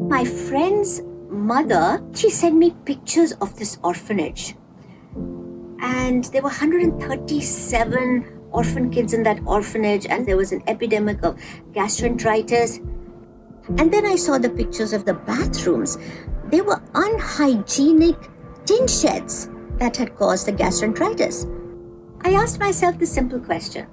My friend's mother, she sent me pictures of this orphanage. And there were 137 orphan kids in that orphanage, and there was an epidemic of gastroenteritis. And then I saw the pictures of the bathrooms. They were unhygienic tin sheds that had caused the gastroenteritis. I asked myself the simple question,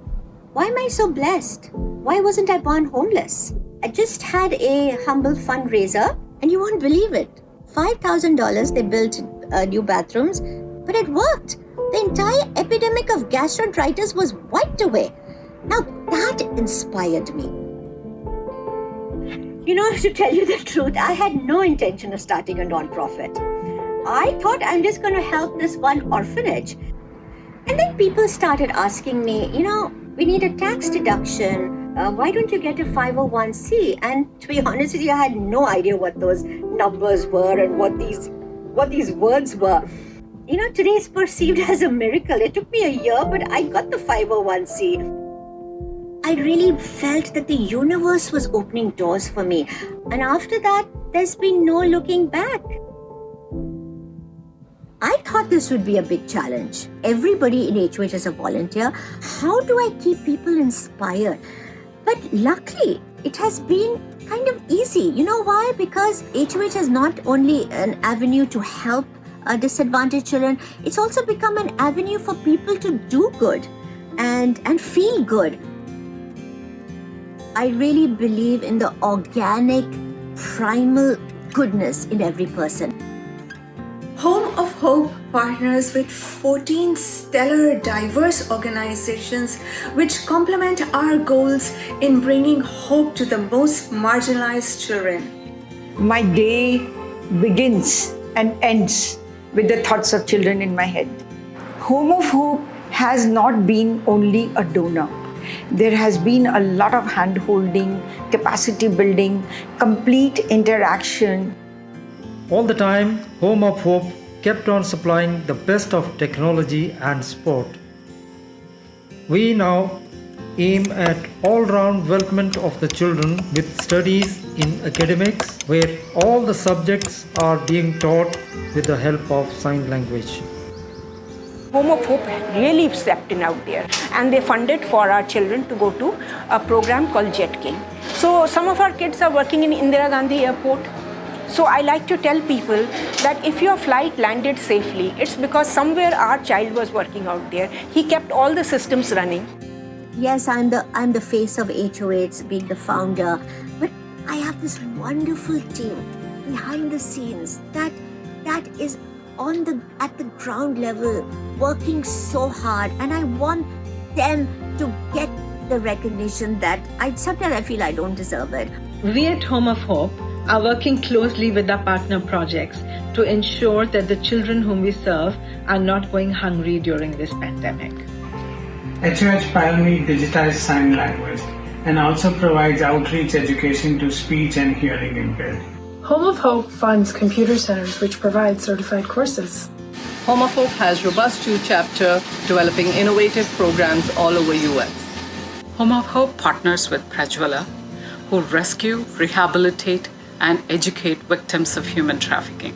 why am I so blessed? Why wasn't I born homeless? I just had a humble fundraiser, and you won't believe it. $5,000, they built new bathrooms, but it worked. The entire epidemic of gastroenteritis was wiped away. Now that inspired me. You know, to tell you the truth, I had no intention of starting a non-profit. I thought I'm just going to help this one orphanage. And then people started asking me, we need a tax deduction. Why don't you get a 501c? And to be honest with you, I had no idea what those numbers were and what these words were. Today is perceived as a miracle. It took me a year, but I got the 501c. I really felt that the universe was opening doors for me. And after that, there's been no looking back. I thought this would be a big challenge. Everybody in HOH is a volunteer. How do I keep people inspired? But luckily, it has been kind of easy. You know why? Because HOH is not only an avenue to help disadvantaged children, it's also become an avenue for people to do good and feel good. I really believe in the organic, primal goodness in every person. Home of Hope partners with 14 stellar, diverse organizations which complement our goals in bringing hope to the most marginalized children. My day begins and ends with the thoughts of children in my head. Home of Hope has not been only a donor. There has been a lot of hand-holding, capacity building, complete interaction. All the time, Home of Hope kept on supplying the best of technology and sport. We now aim at all-round development of the children with studies in academics where all the subjects are being taught with the help of sign language. Home of Hope really stepped in out there, and they funded for our children to go to a program called Jet King. So some of our kids are working in Indira Gandhi Airport. So I like to tell people that if your flight landed safely, it's because somewhere our child was working out there. He kept all the systems running. Yes, I'm the face of HOH, being the founder, but I have this wonderful team behind the scenes that is at the ground level, working so hard, and I want them to get the recognition that sometimes I feel I don't deserve it. We at Home of Hope are working closely with our partner projects to ensure that the children whom we serve are not going hungry during this pandemic. HOH pioneered digitized sign language and also provides outreach education to speech and hearing impaired. Home of Hope funds computer centers which provide certified courses. Home of Hope has robust youth chapter developing innovative programs all over US. Home of Hope partners with Prajwala, who rescue, rehabilitate, and educate victims of human trafficking.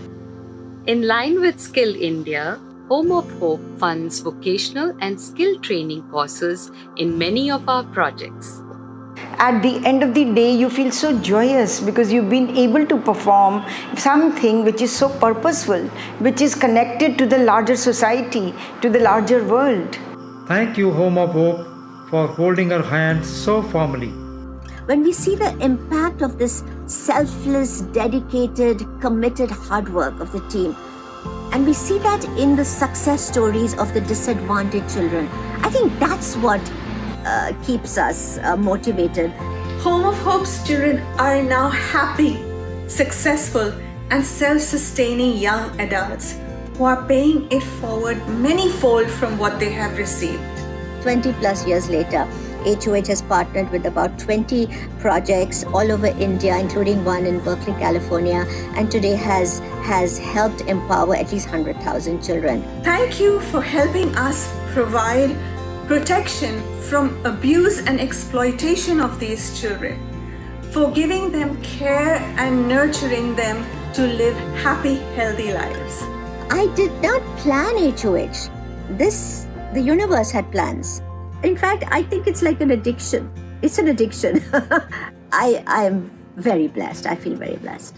In line with Skill India, Home of Hope funds vocational and skill training courses in many of our projects. At the end of the day, you feel so joyous because you've been able to perform something which is so purposeful, which is connected to the larger society, to the larger world. Thank you, Home of Hope, for holding our hands so firmly. When we see the impact of this selfless, dedicated, committed hard work of the team, and we see that in the success stories of the disadvantaged children, I think that's what keeps us motivated. Home of Hope's children are now happy, successful, and self-sustaining young adults who are paying it forward many-fold from what they have received. 20 plus years later, HOH has partnered with about 20 projects all over India, including one in Berkeley, California, and today has helped empower at least 100,000 children. Thank you for helping us provide protection from abuse and exploitation of these children. for giving them care and nurturing them to live happy, healthy lives. I did not plan HOH. The universe had plans. In fact, I think it's like an addiction. It's an addiction. I am very blessed. I feel very blessed.